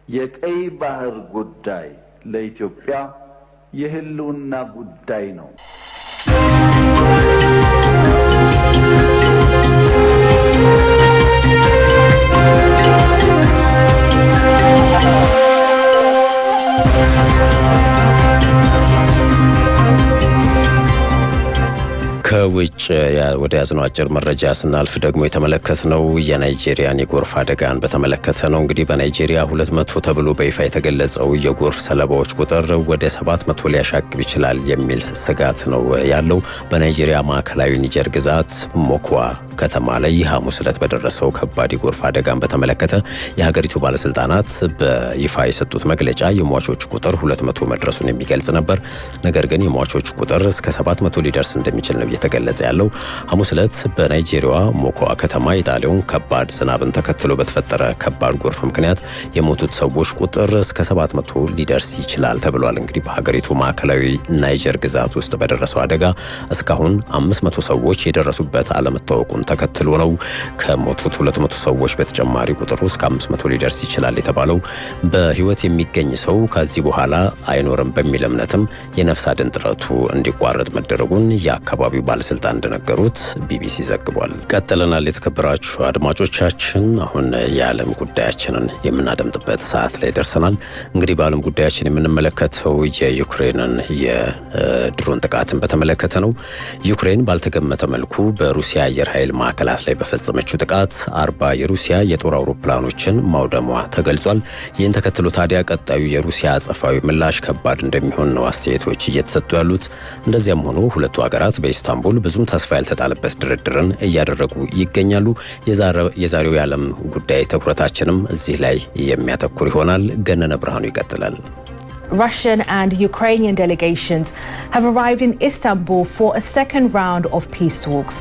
የቀይ ባህር ጉዳይ ለኢትዮጵያ የህልውና ጉዳይ ነው። ከውጭ ወደ ያዝነው አጭር መረጃ ስናልፍ ደግሞ የተመለከትነው የናይጄሪያን የጎርፍ አደጋን በተመለከተ ነው። እንግዲህ በናይጄሪያ 200 ተብሎ በይፋ የተገለጸው የጎርፍ ሰለባዎች ቁጥር ወደ 700 ሊያሻቅብ ይችላል የሚል ስጋት ነው ያለው። በናይጄሪያ ማዕከላዊ ኒጀር ግዛት ሞኳ ከተማ ላይ ሐሙስ ዕለት በደረሰው ከባድ የጎርፍ አደጋን በተመለከተ የሀገሪቱ ባለስልጣናት በይፋ የሰጡት መግለጫ የሟቾች ቁጥር 200 መድረሱን የሚገልጽ ነበር። ነገር ግን የሟቾች ቁጥር እስከ 700 ሊደርስ እንደሚችል ነው የተገለጸ ያለው። ሐሙስ ዕለት በናይጄሪያዋ ሞኳ ከተማ የጣለውን ከባድ ዝናብን ተከትሎ በተፈጠረ ከባድ ጎርፍ ምክንያት የሞቱት ሰዎች ቁጥር እስከ 700 ሊደርስ ይችላል ተብሏል። እንግዲህ በሀገሪቱ ማዕከላዊ ናይጀር ግዛት ውስጥ በደረሰው አደጋ እስካሁን 500 ሰዎች የደረሱበት አለመታወቁን ተከትሎ ነው ከሞቱት 200 ሰዎች በተጨማሪ ቁጥሩ እስከ 500 ሊደርስ ይችላል የተባለው። በህይወት የሚገኝ ሰው ከዚህ በኋላ አይኖርም በሚል እምነትም የነፍስ አድን ጥረቱ እንዲቋረጥ መደረጉን የአካባቢው ባለስልጣን እንደነገሩት ቢቢሲ ዘግቧል። ቀጥለናል። የተከበራችሁ አድማጮቻችን፣ አሁን የዓለም ጉዳያችንን የምናደምጥበት ሰዓት ላይ ደርሰናል። እንግዲህ በዓለም ጉዳያችን የምንመለከተው የዩክሬንን የድሮን ጥቃትን በተመለከተ ነው። ዩክሬን ባልተገመተ መልኩ በሩሲያ አየር ኃይል ማዕከላት ላይ በፈጸመችው ጥቃት 40 የሩሲያ የጦር አውሮፕላኖችን ማውደሟ ተገልጿል። ይህን ተከትሎ ታዲያ ቀጣዩ የሩሲያ አጸፋዊ ምላሽ ከባድ እንደሚሆን ነው አስተያየቶች እየተሰጡ ያሉት። እንደዚያም ሆኖ ሁለቱ ሀገራት በኢስታንቡል ብዙም ተስፋ ያልተጣለበት ድርድርን እያደረጉ ይገኛሉ። የዛሬው የዓለም ጉዳይ ትኩረታችንም እዚህ ላይ የሚያተኩር ይሆናል። ገነነ ብርሃኑ ይቀጥላል። Russian and Ukrainian delegations have arrived in Istanbul for a second round of peace talks.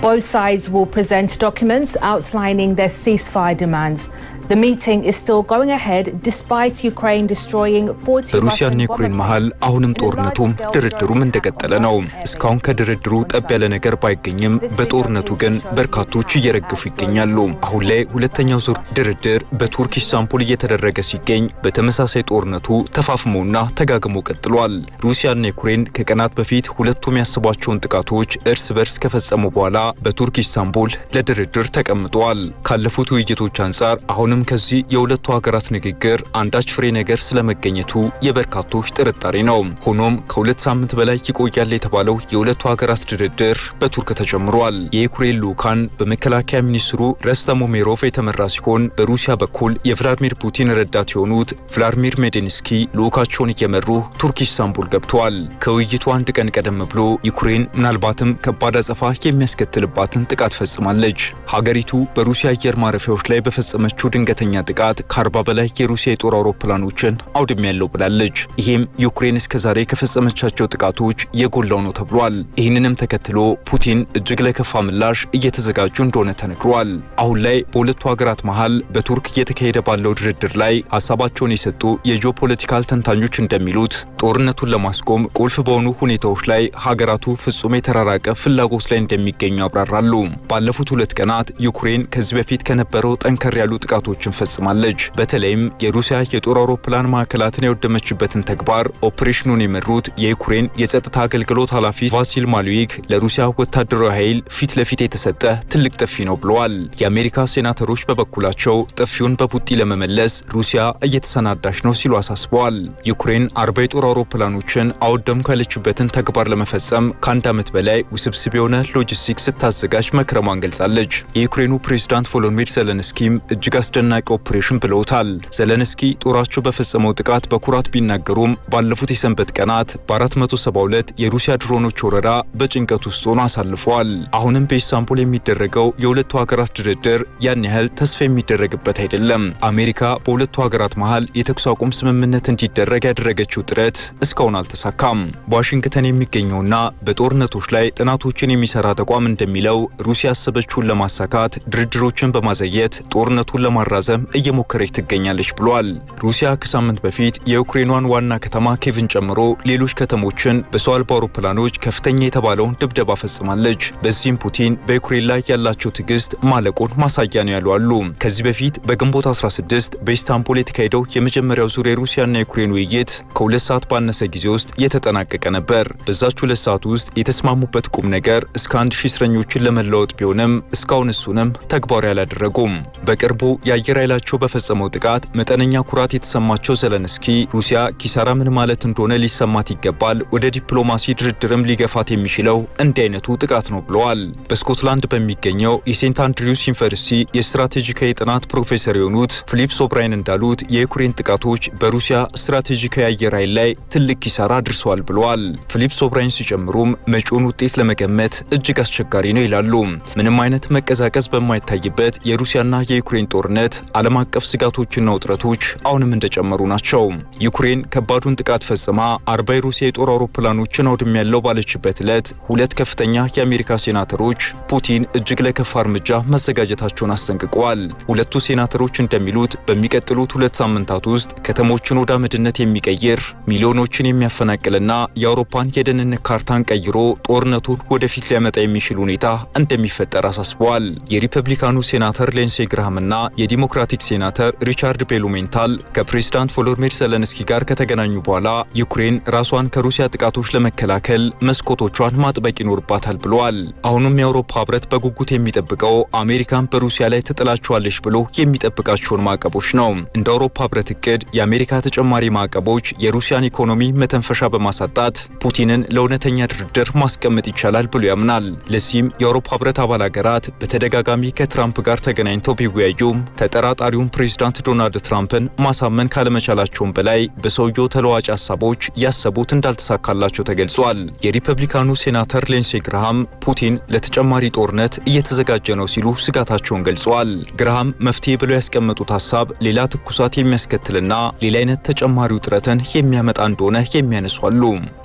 Both sides will present documents outlining their ceasefire demands. The meeting is still going ahead despite Ukraine destroying 40 በሩሲያና ዩክሬን መሃል አሁንም ጦርነቱም ድርድሩም እንደቀጠለ ነው። እስካሁን ከድርድሩ ጠብ ያለ ነገር ባይገኝም በጦርነቱ ግን በርካቶች እየረገፉ ይገኛሉ። አሁን ላይ ሁለተኛው ዙር ድርድር በቱርክ ኢስታንቡል እየተደረገ ሲገኝ በተመሳሳይ ጦርነቱ ተፋፍሞና ተጋግሞ ቀጥሏል። ሩሲያና ዩክሬን ከቀናት በፊት ሁለቱም ያስቧቸውን ጥቃቶች እርስ በርስ ከፈጸሙ በኋላ በቱርክ ኢስታንቡል ለድርድር ተቀምጠዋል። ካለፉት ውይይቶች አንፃር አሁን ከዚህ የሁለቱ ሀገራት ንግግር አንዳች ፍሬ ነገር ስለመገኘቱ የበርካቶች ጥርጣሬ ነው። ሆኖም ከሁለት ሳምንት በላይ ይቆያል የተባለው የሁለቱ ሀገራት ድርድር በቱርክ ተጀምሯል። የዩክሬን ልኡካን በመከላከያ ሚኒስትሩ ረስተም ኡሜሮቭ የተመራ ሲሆን በሩሲያ በኩል የቭላድሚር ፑቲን ረዳት የሆኑት ቭላድሚር ሜዲንስኪ ልኡካቸውን እየመሩ ቱርክ ኢስታንቡል ገብተዋል። ከውይይቱ አንድ ቀን ቀደም ብሎ ዩክሬን ምናልባትም ከባድ አጸፋ የሚያስከትልባትን ጥቃት ፈጽማለች። ሀገሪቱ በሩሲያ አየር ማረፊያዎች ላይ በፈጸመችው ድንገተኛ ጥቃት ከ40 በላይ የሩሲያ የጦር አውሮፕላኖችን አውድሜያለሁ ብላለች። ይሄም ዩክሬን እስከዛሬ ከፈጸመቻቸው ጥቃቶች የጎላው ነው ተብሏል። ይህንንም ተከትሎ ፑቲን እጅግ ለከፋ ምላሽ እየተዘጋጁ እንደሆነ ተነግሯል። አሁን ላይ በሁለቱ ሀገራት መሃል በቱርክ እየተካሄደ ባለው ድርድር ላይ ሀሳባቸውን የሰጡ የጂኦፖለቲካል ተንታኞች እንደሚሉት ጦርነቱን ለማስቆም ቁልፍ በሆኑ ሁኔታዎች ላይ ሀገራቱ ፍጹም የተራራቀ ፍላጎት ላይ እንደሚገኙ ያብራራሉ። ባለፉት 2 ቀናት ዩክሬን ከዚህ በፊት ከነበረው ጠንከር ያሉ ጥቃቶችን ፈጽማለች። በተለይም የሩሲያ የጦር አውሮፕላን ማዕከላትን ያወደመችበትን ተግባር ኦፕሬሽኑን የመሩት የዩክሬን የጸጥታ አገልግሎት ኃላፊ ቫሲል ማሉይክ ለሩሲያ ወታደራዊ ኃይል ፊት ለፊት የተሰጠ ትልቅ ጥፊ ነው ብለዋል። የአሜሪካ ሴናተሮች በበኩላቸው ጥፊውን በቡጢ ለመመለስ ሩሲያ እየተሰናዳች ነው ሲሉ አሳስበዋል። ዩክሬን 40 የጦር አውሮፕላኖችን አወደምኩ ያለችበትን ተግባር ለመፈጸም ከ1 ዓመት በላይ ውስብስብ የሆነ ሎጂስቲክስ ስታዘጋጅ መክረሟን ገልጻለች። የዩክሬኑ ፕሬዝዳንት ቮሎዲሚር ዘለንስኪም እጅግ አስደናቂ ኦፕሬሽን ብለውታል። ዘለንስኪ ጦራቸው በፈጸመው ጥቃት በኩራት ቢናገሩም ባለፉት የሰንበት ቀናት በ472 የሩሲያ ድሮኖች ወረራ በጭንቀት ውስጥ ሆኖ አሳልፈዋል። አሁንም በኢስታንቡል የሚደረገው የሁለቱ ሀገራት ድርድር ያን ያህል ተስፋ የሚደረግበት አይደለም። አሜሪካ በሁለቱ ሀገራት መሃል የተኩስ አቁም ስምምነት እንዲደረግ ያደረገችው ጥረት እስካሁን አልተሳካም። በዋሽንግተን የሚገኘውና በጦርነቶች ላይ ጥናቶችን የሚሰራ ተቋም እንደሚለው ሩሲያ ያሰበችውን ለማሳካት ድርድሮችን በማዘየት ጦርነቱን ለማራ ለማራዘም እየሞከረች ትገኛለች ብሏል። ሩሲያ ከሳምንት በፊት የዩክሬኗን ዋና ከተማ ኬቭን ጨምሮ ሌሎች ከተሞችን በሰው አልባ አውሮፕላኖች ከፍተኛ የተባለውን ድብደባ ፈጽማለች። በዚህም ፑቲን በዩክሬን ላይ ያላቸው ትዕግስት ማለቁን ማሳያ ነው ያሉ አሉ። ከዚህ በፊት በግንቦት 16 በኢስታንቡል የተካሄደው የመጀመሪያው ዙር የሩሲያና የዩክሬን ውይይት ከ2 ሰዓት ባነሰ ጊዜ ውስጥ የተጠናቀቀ ነበር። በዛች 2 ሰዓት ውስጥ የተስማሙበት ቁም ነገር እስከ 1000 እስረኞችን ለመለወጥ ቢሆንም እስካሁን እሱንም ተግባራዊ አላደረጉም። በቅርቡ የአየር ኃይላቸው በፈጸመው ጥቃት መጠነኛ ኩራት የተሰማቸው ዘለንስኪ ሩሲያ ኪሳራ ምን ማለት እንደሆነ ሊሰማት ይገባል፣ ወደ ዲፕሎማሲ ድርድርም ሊገፋት የሚችለው እንዲህ አይነቱ ጥቃት ነው ብለዋል። በስኮትላንድ በሚገኘው የሴንት አንድሪውስ ዩኒቨርሲቲ የስትራቴጂካዊ ጥናት ፕሮፌሰር የሆኑት ፊሊፕስ ኦብራይን እንዳሉት የዩክሬን ጥቃቶች በሩሲያ ስትራቴጂካዊ አየር ኃይል ላይ ትልቅ ኪሳራ አድርሰዋል ብለዋል። ፊሊፕስ ኦብራይን ሲጨምሩም መጪውን ውጤት ለመገመት እጅግ አስቸጋሪ ነው ይላሉ። ምንም አይነት መቀዛቀዝ በማይታይበት የሩሲያና የዩክሬን ጦርነት ዓለም አቀፍ ስጋቶችና ውጥረቶች አሁንም እንደጨመሩ ናቸው። ዩክሬን ከባዱን ጥቃት ፈጽማ 40 የሩሲያ የጦር አውሮፕላኖችን አውድሜያለሁ ባለችበት ዕለት 2 ከፍተኛ የአሜሪካ ሴናተሮች ፑቲን እጅግ ለከፋ እርምጃ መዘጋጀታቸውን አስጠንቅቀዋል። ሁለቱ ሴናተሮች እንደሚሉት በሚቀጥሉት 2 ሳምንታት ውስጥ ከተሞችን ወደ አመድነት የሚቀይር ሚሊዮኖችን የሚያፈናቅልና የአውሮፓን የደህንነት ካርታን ቀይሮ ጦርነቱን ወደፊት ሊያመጣ የሚችል ሁኔታ እንደሚፈጠር አሳስበዋል። የሪፐብሊካኑ ሴናተር ሌንሴ ግራሃምና የዲሞክራቲክ ሴናተር ሪቻርድ ቤሉሜንታል ከፕሬዝዳንት ቮሎዲሚር ዘለንስኪ ጋር ከተገናኙ በኋላ ዩክሬን ራሷን ከሩሲያ ጥቃቶች ለመከላከል መስኮቶቿን ማጥበቅ ይኖርባታል ብለዋል። አሁንም የአውሮፓ ህብረት በጉጉት የሚጠብቀው አሜሪካን በሩሲያ ላይ ትጥላቸዋለች ብሎ የሚጠብቃቸውን ማዕቀቦች ነው። እንደ አውሮፓ ህብረት እቅድ የአሜሪካ ተጨማሪ ማዕቀቦች የሩሲያን ኢኮኖሚ መተንፈሻ በማሳጣት ፑቲንን ለእውነተኛ ድርድር ማስቀመጥ ይቻላል ብሎ ያምናል። ለዚህም የአውሮፓ ህብረት አባል ሀገራት በተደጋጋሚ ከትራምፕ ጋር ተገናኝተው ቢወያዩም ተጠራጣሪውን ፕሬዝዳንት ዶናልድ ትራምፕን ማሳመን ካለመቻላቸውም በላይ በሰውየው ተለዋጭ ሀሳቦች ያሰቡት እንዳልተሳካላቸው ተገልጿል። የሪፐብሊካኑ ሴናተር ሌንሴ ግራሃም ፑቲን ለተጨማሪ ጦርነት እየተዘጋጀ ነው ሲሉ ስጋታቸውን ገልጸዋል። ግራሃም መፍትሄ ብለው ያስቀመጡት ሀሳብ ሌላ ትኩሳት የሚያስከትልና ሌላ አይነት ተጨማሪ ውጥረትን የሚያመጣ እንደሆነ የሚያነሷሉ።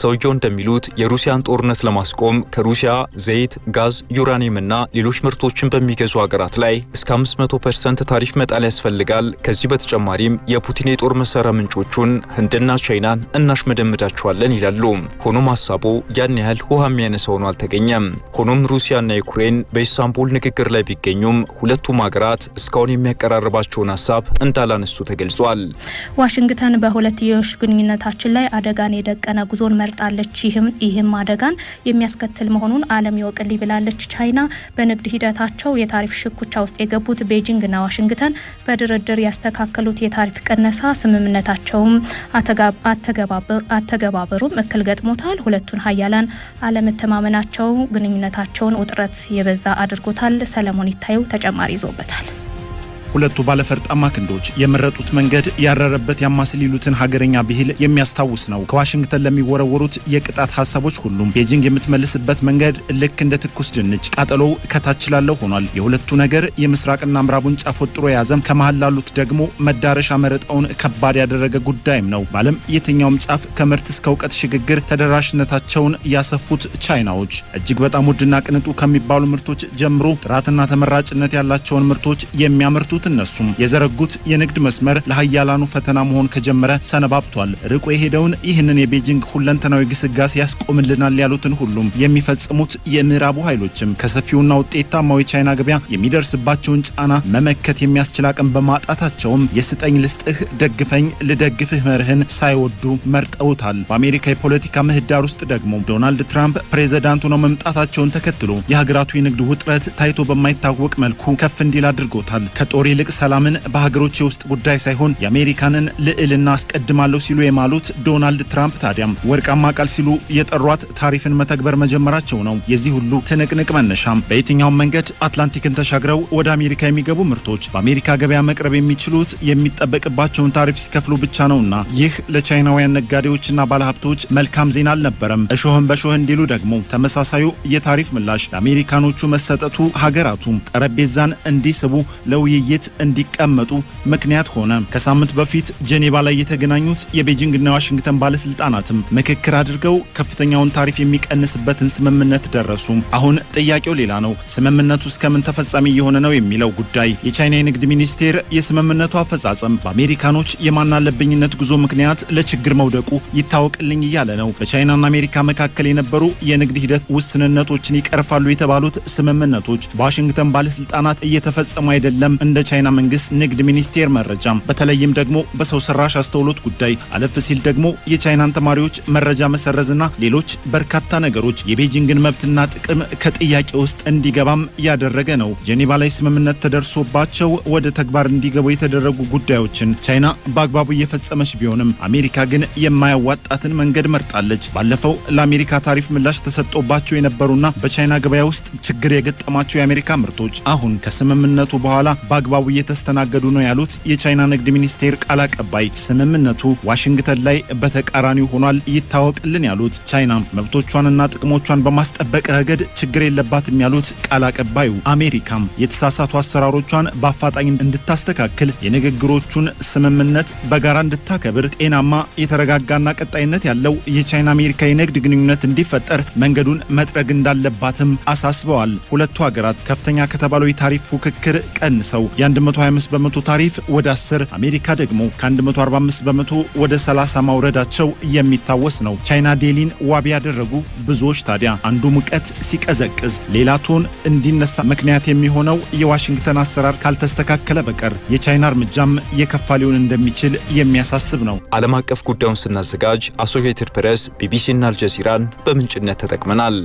ሰውየው እንደሚሉት የሩሲያን ጦርነት ለማስቆም ከሩሲያ ዘይት፣ ጋዝ፣ ዩራኒየም እና ሌሎች ምርቶችን በሚገዙ ሀገራት ላይ እስከ 500% ታሪፍ መጣል ያስፈልጋል። ከዚህ በተጨማሪም የፑቲን የጦር መሳሪያ ምንጮቹን ህንድና ቻይናን እናሽመደምዳቸዋለን ይላሉ። ሆኖም ሀሳቡ ያን ያህል ውሃ የሚያነሳ ሆኖ አልተገኘም። ሆኖም ሩሲያና ዩክሬን በኢስታንቡል ንግግር ላይ ቢገኙም ሁለቱም ሀገራት እስካሁን የሚያቀራርባቸውን ሀሳብ እንዳላነሱ ተገልጿል። ዋሽንግተን በሁለትዮሽ ግንኙነታችን ላይ አደጋን የደቀነ ጉዞን መርጣለች። ይህም አደጋን የሚያስከትል መሆኑን ዓለም ይወቅልኝ ብላለች። ቻይና በንግድ ሂደታቸው የታሪፍ ሽኩቻ ውስጥ የገቡት ቤጂንግና ዋሽንግተን በድርድር ያስተካከሉት የታሪፍ ቅነሳ ስምምነታቸውም አተገባበሩም እክል ገጥሞታል። ሁለቱን ሀያላን አለመተማመናቸው ግንኙነታቸውን ውጥረት የበዛ አድርጎታል። ሰለሞን ይታዩ ተጨማሪ ይዞበታል። ሁለቱ ባለፈርጣማ ክንዶች የመረጡት መንገድ ያረረበት ያማስሊሉትን ሀገረኛ ብሂል የሚያስታውስ ነው። ከዋሽንግተን ለሚወረወሩት የቅጣት ሐሳቦች ሁሉም ቤጂንግ የምትመልስበት መንገድ ልክ እንደ ትኩስ ድንች ቃጠሎው ከታች ላለው ሆኗል። የሁለቱ ነገር የምስራቅና ምዕራቡን ጫፍ ወጥሮ የያዘም ከመሃል ላሉት ደግሞ መዳረሻ መረጣውን ከባድ ያደረገ ጉዳይም ነው። በዓለም የትኛውም ጫፍ ከምርት እስከ እውቀት ሽግግር ተደራሽነታቸውን ያሰፉት ቻይናዎች እጅግ በጣም ውድና ቅንጡ ከሚባሉ ምርቶች ጀምሮ ጥራትና ተመራጭነት ያላቸውን ምርቶች የሚያመርቱት እነሱም የዘረጉት የንግድ መስመር ለሀያላኑ ፈተና መሆን ከጀመረ ሰነባብቷል። ርቆ የሄደውን ይህንን የቤጂንግ ሁለንተናዊ ግስጋሴ ያስቆምልናል ያሉትን ሁሉም የሚፈጽሙት የምዕራቡ ኃይሎችም ከሰፊውና ውጤታማው የቻይና ገበያ የሚደርስባቸውን ጫና መመከት የሚያስችል አቅም በማጣታቸውም የስጠኝ ልስጥህ ደግፈኝ ልደግፍህ መርህን ሳይወዱ መርጠውታል። በአሜሪካ የፖለቲካ ምህዳር ውስጥ ደግሞ ዶናልድ ትራምፕ ፕሬዝዳንቱ ነው መምጣታቸውን ተከትሎ የሀገራቱ የንግድ ውጥረት ታይቶ በማይታወቅ መልኩ ከፍ እንዲል አድርጎታል። ከጦር ይልቅ ሰላምን በሀገሮች የውስጥ ጉዳይ ሳይሆን የአሜሪካንን ልዕልና አስቀድማለሁ ሲሉ የማሉት ዶናልድ ትራምፕ ታዲያም ወርቃማ ቃል ሲሉ የጠሯት ታሪፍን መተግበር መጀመራቸው ነው የዚህ ሁሉ ትንቅንቅ መነሻም። በየትኛውም መንገድ አትላንቲክን ተሻግረው ወደ አሜሪካ የሚገቡ ምርቶች በአሜሪካ ገበያ መቅረብ የሚችሉት የሚጠበቅባቸውን ታሪፍ ሲከፍሉ ብቻ ነውና ይህ ለቻይናውያን ነጋዴዎችና ባለሀብቶች መልካም ዜና አልነበረም። እሾህን በሾህ እንዲሉ ደግሞ ተመሳሳዩ የታሪፍ ምላሽ ለአሜሪካኖቹ መሰጠቱ ሀገራቱ ጠረጴዛን እንዲስቡ ለውይይት በስምምነት እንዲቀመጡ ምክንያት ሆነ። ከሳምንት በፊት ጄኔቫ ላይ የተገናኙት የቤጂንግና ዋሽንግተን ባለስልጣናትም ምክክር አድርገው ከፍተኛውን ታሪፍ የሚቀንስበትን ስምምነት ደረሱ። አሁን ጥያቄው ሌላ ነው። ስምምነቱ እስከምን ተፈጻሚ የሆነ ነው የሚለው ጉዳይ። የቻይና የንግድ ሚኒስቴር የስምምነቱ አፈጻጸም በአሜሪካኖች የማናለብኝነት ጉዞ ምክንያት ለችግር መውደቁ ይታወቅልኝ እያለ ነው። በቻይናና አሜሪካ መካከል የነበሩ የንግድ ሂደት ውስንነቶችን ይቀርፋሉ የተባሉት ስምምነቶች በዋሽንግተን ባለስልጣናት እየተፈጸሙ አይደለም። እንደ ቻይና መንግስት ንግድ ሚኒስቴር መረጃ በተለይም ደግሞ በሰው ሰራሽ አስተውሎት ጉዳይ አለፍ ሲል ደግሞ የቻይናን ተማሪዎች መረጃ መሰረዝና ሌሎች በርካታ ነገሮች የቤጂንግን መብትና ጥቅም ከጥያቄ ውስጥ እንዲገባም ያደረገ ነው። ጄኔቫ ላይ ስምምነት ተደርሶባቸው ወደ ተግባር እንዲገቡ የተደረጉ ጉዳዮችን ቻይና በአግባቡ እየፈጸመች ቢሆንም አሜሪካ ግን የማያዋጣትን መንገድ መርጣለች። ባለፈው ለአሜሪካ ታሪፍ ምላሽ ተሰጥቶባቸው የነበሩና በቻይና ገበያ ውስጥ ችግር የገጠማቸው የአሜሪካ ምርቶች አሁን ከስምምነቱ በኋላ በአግባቡ እየተስተናገዱ ነው ያሉት የቻይና ንግድ ሚኒስቴር ቃል አቀባይ ስምምነቱ ዋሽንግተን ላይ በተቃራኒው ሆኗል ይታወቅልን ያሉት ቻይና መብቶቿንና ጥቅሞቿን በማስጠበቅ ረገድ ችግር የለባትም ያሉት ቃል አቀባዩ አሜሪካም የተሳሳቱ አሰራሮቿን በአፋጣኝ እንድታስተካክል የንግግሮቹን ስምምነት በጋራ እንድታከብር ጤናማ የተረጋጋና ቀጣይነት ያለው የቻይና አሜሪካ የንግድ ግንኙነት እንዲፈጠር መንገዱን መጥረግ እንዳለባትም አሳስበዋል። ሁለቱ ሀገራት ከፍተኛ ከተባለው የታሪፍ ፉክክር ቀንሰው የ125 በመቶ ታሪፍ ወደ 10 አሜሪካ ደግሞ ከ145 በመቶ ወደ 30 ማውረዳቸው የሚታወስ ነው። ቻይና ዴሊን ዋቢ ያደረጉ ብዙዎች ታዲያ አንዱ ሙቀት ሲቀዘቅዝ ሌላ ቶን እንዲነሳ ምክንያት የሚሆነው የዋሽንግተን አሰራር ካልተስተካከለ በቀር የቻይና እርምጃም የከፋ ሊሆን እንደሚችል የሚያሳስብ ነው። ዓለም አቀፍ ጉዳዩን ስናዘጋጅ አሶሺየትድ ፕሬስ፣ ቢቢሲና አልጀዚራን በምንጭነት ተጠቅመናል።